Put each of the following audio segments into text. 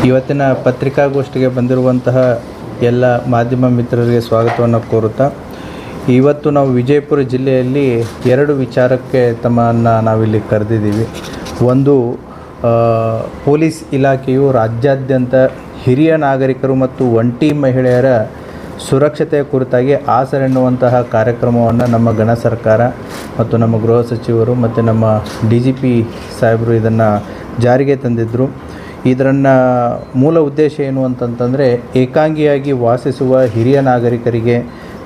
ಇವತ್ತಿನ ಪತ್ರಿಕಾಗೋಷ್ಠಿಗೆ ಬಂದಿರುವಂತಹ ಎಲ್ಲ ಮಾಧ್ಯಮ ಮಿತ್ರರಿಗೆ ಸ್ವಾಗತವನ್ನು ಕೋರುತ್ತಾ, ಇವತ್ತು ನಾವು ವಿಜಯಪುರ ಜಿಲ್ಲೆಯಲ್ಲಿ ಎರಡು ವಿಚಾರಕ್ಕೆ ತಮ್ಮನ್ನು ನಾವಿಲ್ಲಿ ಕರೆದಿದ್ದೀವಿ. ಒಂದು, ಪೊಲೀಸ್ ಇಲಾಖೆಯು ರಾಜ್ಯಾದ್ಯಂತ ಹಿರಿಯ ನಾಗರಿಕರು ಮತ್ತು ಒಂಟಿ ಮಹಿಳೆಯರ ಸುರಕ್ಷತೆಯ ಕುರಿತಾಗಿ ಆಸರೆ ಎನ್ನುವಂತಹ ಕಾರ್ಯಕ್ರಮವನ್ನು ನಮ್ಮ ಗಣ ಸರ್ಕಾರ ಮತ್ತು ನಮ್ಮ ಗೃಹ ಸಚಿವರು ಮತ್ತು ನಮ್ಮ DGP ಸಾಹೇಬರು ಇದನ್ನು ಜಾರಿಗೆ ತಂದಿದ್ದರು. ಇದರನ್ನು ಮೂಲ ಉದ್ದೇಶ ಏನು ಅಂತಂತಂದರೆ, ಏಕಾಂಗಿಯಾಗಿ ವಾಸಿಸುವ ಹಿರಿಯ ನಾಗರಿಕರಿಗೆ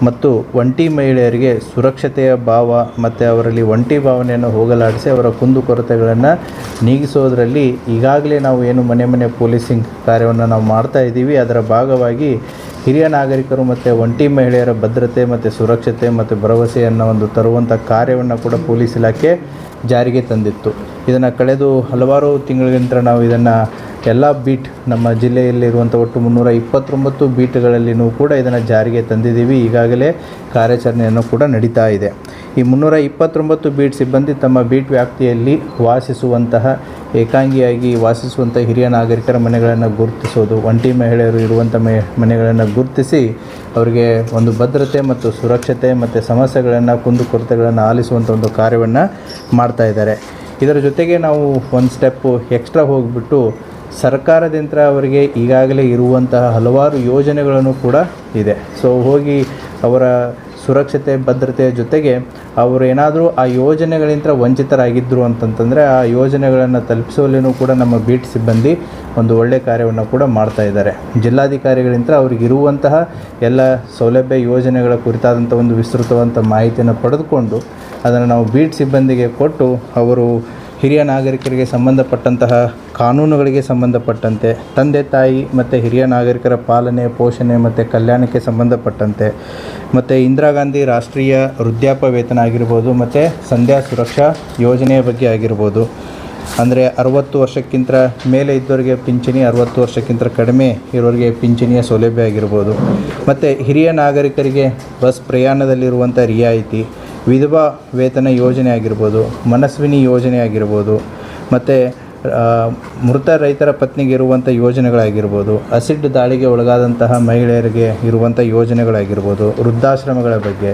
ಮತ್ತು ಒಂಟಿ ಮಹಿಳೆಯರಿಗೆ ಸುರಕ್ಷತೆಯ ಭಾವ ಮತ್ತು ಅವರಲ್ಲಿ ಒಂಟಿ ಭಾವನೆಯನ್ನು ಹೋಗಲಾಡಿಸಿ ಅವರ ಕುಂದುಕೊರತೆಗಳನ್ನು ನೀಗಿಸೋದರಲ್ಲಿ ಈಗಾಗಲೇ ನಾವು ಏನು ಮನೆ ಮನೆ ಪೊಲೀಸಿಂಗ್ ಕಾರ್ಯವನ್ನು ನಾವು ಮಾಡ್ತಾ ಇದ್ದೀವಿ. ಅದರ ಭಾಗವಾಗಿ ಹಿರಿಯ ನಾಗರಿಕರು ಮತ್ತು ಒಂಟಿ ಮಹಿಳೆಯರ ಭದ್ರತೆ ಮತ್ತು ಸುರಕ್ಷತೆ ಮತ್ತು ಭರವಸೆಯನ್ನು ತರುವಂಥ ಕಾರ್ಯವನ್ನು ಕೂಡ ಪೊಲೀಸ್ ಇಲಾಖೆ ಜಾರಿಗೆ ತಂದಿತ್ತು. ಇದನ್ನು ಕಳೆದು ಹಲವಾರು ತಿಂಗಳಿಂದ ನಾವು ಇದನ್ನು ಎಲ್ಲ ಬೀಟ್ ನಮ್ಮ ಜಿಲ್ಲೆಯಲ್ಲಿರುವಂಥ ಒಟ್ಟು 329 ಬೀಟ್ಗಳಲ್ಲಿಯೂ ಕೂಡ ಇದನ್ನು ಜಾರಿಗೆ ತಂದಿದ್ದೀವಿ. ಈಗಾಗಲೇ ಕಾರ್ಯಾಚರಣೆಯನ್ನು ಕೂಡ ನಡೀತಾ ಇದೆ. ಈ 329 ಬೀಟ್ ಸಿಬ್ಬಂದಿ ತಮ್ಮ ಬೀಟ್ ವ್ಯಾಪ್ತಿಯಲ್ಲಿ ವಾಸಿಸುವಂತಹ ಏಕಾಂಗಿಯಾಗಿ ವಾಸಿಸುವಂಥ ಹಿರಿಯ ನಾಗರಿಕರ ಮನೆಗಳನ್ನು ಗುರುತಿಸೋದು, ಒಂಟಿ ಮಹಿಳೆಯರು ಇರುವಂಥ ಮನೆಗಳನ್ನು ಗುರುತಿಸಿ ಅವರಿಗೆ ಒಂದು ಭದ್ರತೆ ಮತ್ತು ಸುರಕ್ಷತೆ ಮತ್ತು ಸಮಸ್ಯೆಗಳನ್ನು ಕುಂದುಕೊರತೆಗಳನ್ನು ಆಲಿಸುವಂಥ ಒಂದು ಕಾರ್ಯವನ್ನು ಮಾಡ್ತಾ ಇದ್ದಾರೆ. ಇದರ ಜೊತೆಗೆ ನಾವು ಒಂದು ಸ್ಟೆಪ್ಪು ಎಕ್ಸ್ಟ್ರಾ ಹೋಗಿಬಿಟ್ಟು ಸರ್ಕಾರದಿಂದ ಅವರಿಗೆ ಈಗಾಗಲೇ ಇರುವಂತಹ ಹಲವಾರು ಯೋಜನೆಗಳನ್ನು ಕೂಡ ಇದೆ. ಸೊ ಹೋಗಿ ಅವರ ಸುರಕ್ಷತೆ ಭದ್ರತೆಯ ಜೊತೆಗೆ ಅವರು ಏನಾದರೂ ಆ ಯೋಜನೆಗಳಿಂದ ವಂಚಿತರಾಗಿದ್ದರು ಅಂತಂತಂದರೆ ಆ ಯೋಜನೆಗಳನ್ನು ತಲುಪಿಸುವಲ್ಲಿಯೂ ಕೂಡ ನಮ್ಮ ಬೀಟ್ ಸಿಬ್ಬಂದಿ ಒಂದು ಒಳ್ಳೆಯ ಕಾರ್ಯವನ್ನು ಕೂಡ ಮಾಡ್ತಾ ಇದ್ದಾರೆ. ಜಿಲ್ಲಾಧಿಕಾರಿಗಳಿಂದ ಅವರಿಗಿರುವಂತಹ ಎಲ್ಲ ಸೌಲಭ್ಯ ಯೋಜನೆಗಳ ಕುರಿತಾದಂಥ ಒಂದು ವಿಸ್ತೃತವಾದಂಥ ಮಾಹಿತಿಯನ್ನು ಪಡೆದುಕೊಂಡು ಅದನ್ನು ನಾವು ಬೀಟ್ ಸಿಬ್ಬಂದಿಗೆ ಕೊಟ್ಟು ಅವರು ಹಿರಿಯ ನಾಗರಿಕರಿಗೆ ಸಂಬಂಧಪಟ್ಟಂತಹ ಕಾನೂನುಗಳಿಗೆ ಸಂಬಂಧಪಟ್ಟಂತೆ, ತಂದೆ ತಾಯಿ ಮತ್ತು ಹಿರಿಯ ನಾಗರಿಕರ ಪಾಲನೆ ಪೋಷಣೆ ಮತ್ತು ಕಲ್ಯಾಣಕ್ಕೆ ಸಂಬಂಧಪಟ್ಟಂತೆ, ಮತ್ತು ಇಂದಿರಾ ಗಾಂಧಿ ರಾಷ್ಟ್ರೀಯ ವೃದ್ಧಾಪ್ಯ ವೇತನ ಆಗಿರ್ಬೋದು ಮತ್ತು ಸಂಧ್ಯಾ ಸುರಕ್ಷಾ ಯೋಜನೆಯ ಬಗ್ಗೆ ಆಗಿರ್ಬೋದು, ಅಂದರೆ 60 ವರ್ಷಕ್ಕಿಂತ ಮೇಲೆ ಇದ್ದವರಿಗೆ ಪಿಂಚಣಿ, 60 ವರ್ಷಕ್ಕಿಂತ ಕಡಿಮೆ ಇರೋರಿಗೆ ಪಿಂಚಣಿಯ ಸೌಲಭ್ಯ ಆಗಿರ್ಬೋದು, ಮತ್ತು ಹಿರಿಯ ನಾಗರಿಕರಿಗೆ ಬಸ್ ಪ್ರಯಾಣದಲ್ಲಿರುವಂಥ ರಿಯಾಯಿತಿ, ವಿಧವಾ ವೇತನ ಯೋಜನೆ ಆಗಿರ್ಬೋದು, ಮನಸ್ವಿನಿ ಯೋಜನೆ ಆಗಿರ್ಬೋದು, ಮತ್ತು ಮೃತ ರೈತರ ಪತ್ನಿಗೆ ಇರುವಂಥ ಯೋಜನೆಗಳಾಗಿರ್ಬೋದು, ಅಸಿಡ್ ದಾಳಿಗೆ ಒಳಗಾದಂತಹ ಮಹಿಳೆಯರಿಗೆ ಇರುವಂಥ ಯೋಜನೆಗಳಾಗಿರ್ಬೋದು, ವೃದ್ಧಾಶ್ರಮಗಳ ಬಗ್ಗೆ,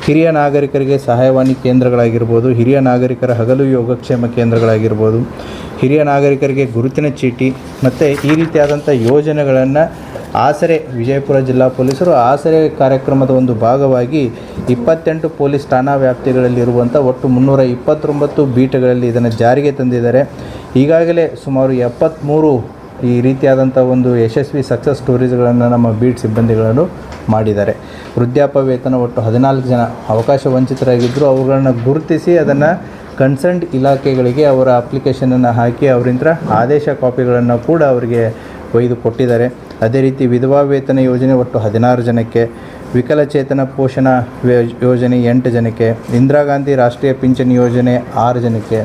ಹಿರಿಯ ನಾಗರಿಕರಿಗೆ ಸಹಾಯವಾಣಿ ಕೇಂದ್ರಗಳಾಗಿರ್ಬೋದು, ಹಿರಿಯ ನಾಗರಿಕರ ಹಗಲು ಯೋಗಕ್ಷೇಮ ಕೇಂದ್ರಗಳಾಗಿರ್ಬೋದು, ಹಿರಿಯ ನಾಗರಿಕರಿಗೆ ಗುರುತಿನ ಚೀಟಿ ಮತ್ತು ಈ ರೀತಿಯಾದಂಥ ಯೋಜನೆಗಳನ್ನು ಆಸರೆ ವಿಜಯಪುರ ಜಿಲ್ಲಾ ಪೊಲೀಸರು ಆಸರೆ ಕಾರ್ಯಕ್ರಮದ ಒಂದು ಭಾಗವಾಗಿ 28 ಪೊಲೀಸ್ ಠಾಣಾ ವ್ಯಾಪ್ತಿಗಳಲ್ಲಿರುವಂಥ ಒಟ್ಟು 329 ಬೀಟ್ಗಳಲ್ಲಿ ಇದನ್ನು ಜಾರಿಗೆ ತಂದಿದ್ದಾರೆ. ಈಗಾಗಲೇ ಸುಮಾರು 73 ಈ ರೀತಿಯಾದಂಥ ಒಂದು ಯಶಸ್ವಿ ಸಕ್ಸಸ್ ಸ್ಟೋರೀಸ್ಗಳನ್ನು ನಮ್ಮ ಬೀಟ್ ಸಿಬ್ಬಂದಿಗಳನ್ನು ಮಾಡಿದ್ದಾರೆ. ವೃದ್ಧಾಪ್ಯ ವೇತನ ಒಟ್ಟು 14 ಜನ ಅವಕಾಶ ವಂಚಿತರಾಗಿದ್ದರು. ಅವುಗಳನ್ನು ಗುರುತಿಸಿ ಅದನ್ನು ಕನ್ಸರ್ನ್ಡ್ ಇಲಾಖೆಗಳಿಗೆ ಅವರ ಅಪ್ಲಿಕೇಶನನ್ನು ಹಾಕಿ ಅವರಿಂದ ಆದೇಶ ಕಾಪಿಗಳನ್ನು ಕೂಡ ಅವರಿಗೆ ಒಯ್ದು ಕೊಟ್ಟಿದ್ದಾರೆ. ಅದೇ ರೀತಿ ವಿಧವಾ ವೇತನ ಯೋಜನೆ ಒಟ್ಟು 16 ಜನಕ್ಕೆ, ವಿಕಲಚೇತನ ಪೋಷಣಾ ಯೋಜನೆ 8 ಜನಕ್ಕೆ, ಇಂದಿರಾ ಗಾಂಧಿ ರಾಷ್ಟ್ರೀಯ ಪಿಂಚಣಿ ಯೋಜನೆ 6 ಜನಕ್ಕೆ,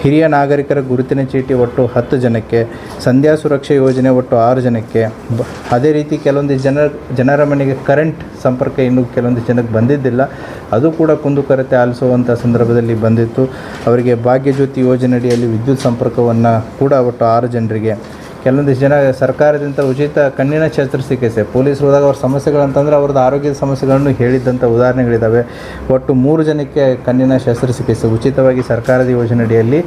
ಹಿರಿಯ ನಾಗರಿಕರ ಗುರುತಿನ ಚೀಟಿ ಒಟ್ಟು 10 ಜನಕ್ಕೆ, ಸಂಧ್ಯಾ ಸುರಕ್ಷಾ ಯೋಜನೆ ಒಟ್ಟು 6 ಜನಕ್ಕೆ. ಅದೇ ರೀತಿ ಕೆಲವೊಂದು ಜನರ ಮನೆಗೆ ಕರೆಂಟ್ ಸಂಪರ್ಕ ಇನ್ನೂ ಕೆಲವೊಂದು ಜನಕ್ಕೆ ಬಂದಿದ್ದಿಲ್ಲ, ಅದು ಕೂಡ ಕುಂದುಕೊರತೆ ಆಲಿಸುವಂಥ ಸಂದರ್ಭದಲ್ಲಿ ಬಂದಿತ್ತು. ಅವರಿಗೆ ಭಾಗ್ಯಜ್ಯೋತಿ ಯೋಜನೆಯಡಿಯಲ್ಲಿ ವಿದ್ಯುತ್ ಸಂಪರ್ಕವನ್ನು ಕೂಡ ಒಟ್ಟು 6 ಜನರಿಗೆ, ಕೆಲವೊಂದಿಷ್ಟು ಜನ ಸರ್ಕಾರದಿಂದ ಉಚಿತ ಕಣ್ಣಿನ ಶಸ್ತ್ರಚಿಕಿತ್ಸೆ, ಪೊಲೀಸರು ಹೋದಾಗ ಅವ್ರ ಸಮಸ್ಯೆಗಳಂತಂದರೆ ಅವ್ರದ್ದು ಆರೋಗ್ಯದ ಸಮಸ್ಯೆಗಳನ್ನು ಹೇಳಿದ್ದಂಥ ಉದಾಹರಣೆಗಳಿದ್ದಾವೆ. ಒಟ್ಟು 3 ಜನಕ್ಕೆ ಕಣ್ಣಿನ ಶಸ್ತ್ರಚಿಕಿತ್ಸೆ ಉಚಿತವಾಗಿ ಸರ್ಕಾರದ ಯೋಜನೆಯಡಿಯಲ್ಲಿ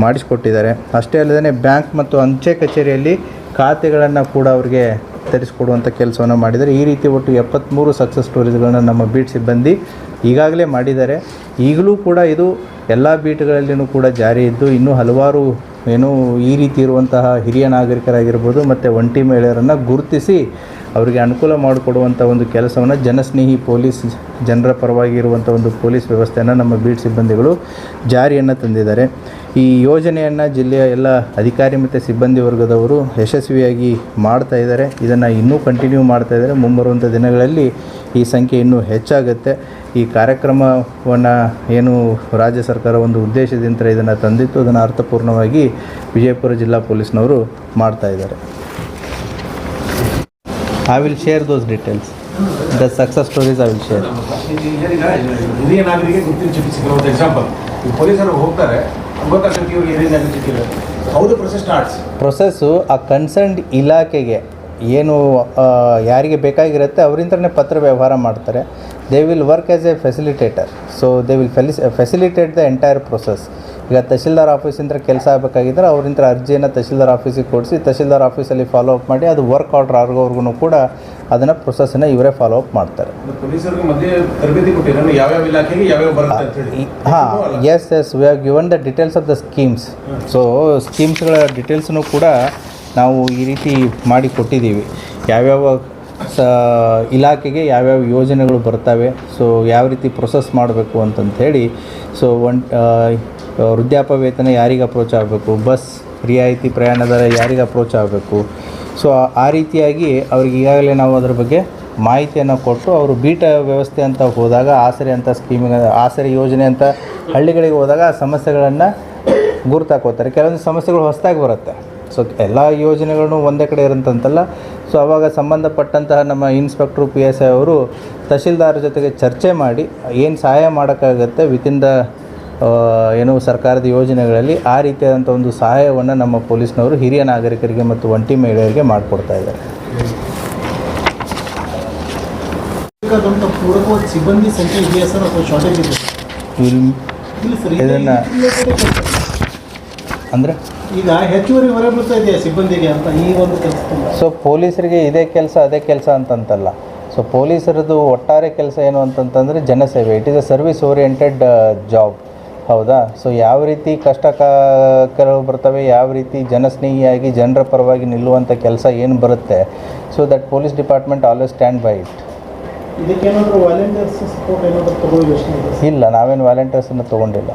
ಮಾಡಿಸಿಕೊಟ್ಟಿದ್ದಾರೆ. ಅಷ್ಟೇ ಅಲ್ಲದೆ ಬ್ಯಾಂಕ್ ಮತ್ತು ಅಂಚೆ ಕಚೇರಿಯಲ್ಲಿ ಖಾತೆಗಳನ್ನು ಕೂಡ ಅವರಿಗೆ ತರಿಸಿಕೊಡುವಂಥ ಕೆಲಸವನ್ನು ಮಾಡಿದ್ದಾರೆ. ಈ ರೀತಿ ಒಟ್ಟು 73 ಸಕ್ಸಸ್ ಸ್ಟೋರೀಸ್ಗಳನ್ನು ನಮ್ಮ ಬೀಟ್ ಸಿಬ್ಬಂದಿ ಈಗಾಗಲೇ ಮಾಡಿದ್ದಾರೆ. ಈಗಲೂ ಕೂಡ ಇದು ಎಲ್ಲ ಬೀಟ್ಗಳಲ್ಲಿಯೂ ಕೂಡ ಜಾರಿ ಇದ್ದು ಇನ್ನೂ ಹಲವಾರು ಈ ರೀತಿ ಇರುವಂತಹ ಹಿರಿಯ ನಾಗರಿಕರಾಗಿರ್ಬೋದು ಮತ್ತು ಒಂಟಿ ಮಹಿಳೆಯರನ್ನು ಗುರುತಿಸಿ ಅವರಿಗೆ ಅನುಕೂಲ ಮಾಡಿಕೊಡುವಂಥ ಒಂದು ಕೆಲಸವನ್ನು ಜನಸ್ನೇಹಿ ಪೊಲೀಸ್, ಜನರ ಪರವಾಗಿ ಇರುವಂಥ ಒಂದು ಪೊಲೀಸ್ ವ್ಯವಸ್ಥೆಯನ್ನು ನಮ್ಮ ಬೀಟ್ ಸಿಬ್ಬಂದಿಗಳು ಜಾರಿಯನ್ನು ತಂದಿದ್ದಾರೆ. ಈ ಯೋಜನೆಯನ್ನು ಜಿಲ್ಲೆಯ ಎಲ್ಲ ಅಧಿಕಾರಿ ಮತ್ತು ಸಿಬ್ಬಂದಿ ವರ್ಗದವರು ಯಶಸ್ವಿಯಾಗಿ ಮಾಡ್ತಾ ಇದ್ದಾರೆ. ಇದನ್ನು ಇನ್ನೂ ಕಂಟಿನ್ಯೂ ಮಾಡ್ತಾ ಇದ್ದಾರೆ. ಮುಂಬರುವಂಥ ದಿನಗಳಲ್ಲಿ ಈ ಸಂಖ್ಯೆ ಇನ್ನೂ ಹೆಚ್ಚಾಗುತ್ತೆ. ಈ ಕಾರ್ಯಕ್ರಮವನ್ನು ಏನು ರಾಜ್ಯ ಸರ್ಕಾರ ಒಂದು ಉದ್ದೇಶದಿಂದ ಇದನ್ನು ತಂದಿತ್ತು, ಅದನ್ನು ಅರ್ಥಪೂರ್ಣವಾಗಿ ವಿಜಯಪುರ ಜಿಲ್ಲಾ ಪೊಲೀಸ್ನವರು ಮಾಡ್ತಾ ಇದ್ದಾರೆ. I will share those details. The success stories I will share. ಹಿರಿಯ ನಾಗರಿಕರಿಗೆ ಗುರುತಿನ ಚೀಟಿ ಸಿಗೋ ಎಕ್ಸಾಂಪಲ್, ಪೊಲೀಸರು ಹೋಗ್ತಾರೆ, ಗೊತ್ತಾಗ್ತದೆ ಇವ್ರಿಗೆ ಹಿರಿಯ ನಾಗರಿಕ how the process starts. Process ಆ ಕನ್ಸರ್ನ್ಡ್ ಇಲಾಖೆಗೆ ಏನು ಯಾರಿಗೆ ಬೇಕಾಗಿರುತ್ತೆ ಅವರಿಂದನೇ ಪತ್ರ ವ್ಯವಹಾರ ಮಾಡ್ತಾರೆ. They will work as A facilitator. So they will facilitate the entire process. ಈಗ ತಹಶೀಲ್ದಾರ್ ಆಫೀಸಿಂದ ಕೆಲಸ ಆಗಬೇಕಾಗಿದ್ದರೆ ಅವರಿಂದ ಅರ್ಜಿಯನ್ನು ತಹಶೀಲ್ದಾರ್ ಆಫೀಸಿಗೆ ಕೊಡಿಸಿ ತಹಶೀಲ್ದಾರ್ ಆಫೀಸಲ್ಲಿ ಫಾಲೋ ಅಪ್ ಮಾಡಿ ಅದು ವರ್ಕ್ ಆರ್ಡರ್ ಆಗೋವರೆಗೂ ಕೂಡ ಅದನ್ನು ಪ್ರೊಸೆಸ್ಸನ್ನು ಇವರೇ ಫಾಲೋ ಅಪ್ ಮಾಡ್ತಾರೆ. ಪೊಲೀಸರಿಗೆ ಮಧ್ಯೆ ತರಬೇತಿ ಕೊಟ್ಟಿರೋ ಯಾವ್ಯಾವ ಇಲಾಖೆಗೆ ಯಾವ್ಯಾವ ಬರುತ್ತೆ ಅಂತ ಹೇಳಿ. ಹಾಂ, yes we have given the details of the schemes. So ಸ್ಕೀಮ್ಸ್ಗಳ ಡೀಟೇಲ್ಸನ್ನು ಕೂಡ ನಾವು ಈ ರೀತಿ ಮಾಡಿ ಕೊಟ್ಟಿದ್ದೀವಿ. ಯಾವ್ಯಾವ ಇಲಾಖೆಗೆ ಯಾವ್ಯಾವ ಯೋಜನೆಗಳು ಬರ್ತವೆ, ಸೊ ಯಾವ ರೀತಿ ಪ್ರೊಸೆಸ್ ಮಾಡಬೇಕು ಅಂತಂಥೇಳಿ. ಸೊ ವೃದ್ಧಾಪ್ಯ ವೇತನ ಯಾರಿಗೆ ಅಪ್ರೋಚ್ ಆಗಬೇಕು, ಬಸ್ ರಿಯಾಯಿತಿ ಪ್ರಯಾಣ ದರ ಯಾರಿಗೆ ಅಪ್ರೋಚ್ ಆಗಬೇಕು. ಸೊ ಆ ರೀತಿಯಾಗಿ ಅವ್ರಿಗೆ ಈಗಾಗಲೇ ನಾವು ಅದರ ಬಗ್ಗೆ ಮಾಹಿತಿಯನ್ನು ಕೊಟ್ಟು ಅವರು ಬೀಟ ವ್ಯವಸ್ಥೆ ಅಂತ ಹೋದಾಗ ಆಸರೆ ಅಂತ ಸ್ಕೀಮಿಗೆ ಆಸರೆ ಯೋಜನೆ ಅಂತ ಹಳ್ಳಿಗಳಿಗೆ ಹೋದಾಗ ಆ ಸಮಸ್ಯೆಗಳನ್ನು ಗುರುತಾಕೋತಾರೆ. ಕೆಲವೊಂದು ಸಮಸ್ಯೆಗಳು ಹೊಸದಾಗಿ ಬರುತ್ತೆ. ಸೊ ಎಲ್ಲ ಯೋಜನೆಗಳನ್ನು ಒಂದೇ ಕಡೆ ಇರೋಂತಲ್ಲ. ಸೊ ಆವಾಗ ಸಂಬಂಧಪಟ್ಟಂತಹ ನಮ್ಮ ಇನ್ಸ್ಪೆಕ್ಟ್ರು PSI ಅವರು ತಹಶೀಲ್ದಾರ್ ಜೊತೆಗೆ ಚರ್ಚೆ ಮಾಡಿ ಏನು ಸಹಾಯ ಮಾಡೋಕ್ಕಾಗತ್ತೆ ವಿತಿನ್ ದ ಏನು ಸರ್ಕಾರದ ಯೋಜನೆಗಳಲ್ಲಿ ಆ ರೀತಿಯಾದಂಥ ಒಂದು ಸಹಾಯವನ್ನು ನಮ್ಮ ಪೊಲೀಸ್ನವರು ಹಿರಿಯ ನಾಗರಿಕರಿಗೆ ಮತ್ತು ಒಂಟಿ ಮಹಿಳೆಯರಿಗೆ ಮಾಡಿಕೊಡ್ತಾ ಇದ್ದಾರೆ. ಪೂರಕವಾದ ಸಿಬ್ಬಂದಿ ಸಂಖ್ಯೆ ಇದೆಯಾ ಸರ್ ಅಥವಾ ಶಾರ್ಟೇಜ್ ಇದೆ? ಇಲ್ಲ ಸರ್, ಇದನ್ನು ಅಂದರೆ ಈಗ ಹೆಚ್ಚುವರಿ ಹೊರೆ ಬೀಳ್ತಾ ಇದೆಯಾ ಸಿಬ್ಬಂದಿಗೆ ಅಂತ ಈ ಒಂದು ಕೆಲಸದಿಂದ? ಸೊ ಪೊಲೀಸರಿಗೆ ಇದೇ ಕೆಲಸ ಅದೇ ಕೆಲಸ ಅಂತಂತಲ್ಲ. ಸೊ ಪೊಲೀಸರದ್ದು ಒಟ್ಟಾರೆ ಕೆಲಸ ಏನು ಅಂತಂತಂದರೆ ಜನಸೇವೆ. It is a service oriented job. ಹೌದಾ? ಸೊ ಯಾವ ರೀತಿ ಕಷ್ಟಕರಗಳು ಬರ್ತವೆ, ಯಾವ ರೀತಿ ಜನಸ್ನೇಹಿಯಾಗಿ ಜನರ ಪರವಾಗಿ ನಿಲ್ಲುವಂಥ ಕೆಲಸ ಏನು ಬರುತ್ತೆ, so that police department always stand by it. ಇದಕ್ಕೇನಾದರೂ ವಾಲಂಟಿಯರ್ಸ್ ಸಪೋರ್ಟ್ ಏನಾದರೂ ತಗೊಳ್ಳಿ ಯೋಚನೆ ಇದೆ? ಇಲ್ಲ, ನಾವೇನು ವಾಲಂಟಿಯರ್ಸನ್ನು ತೊಗೊಂಡಿಲ್ಲ.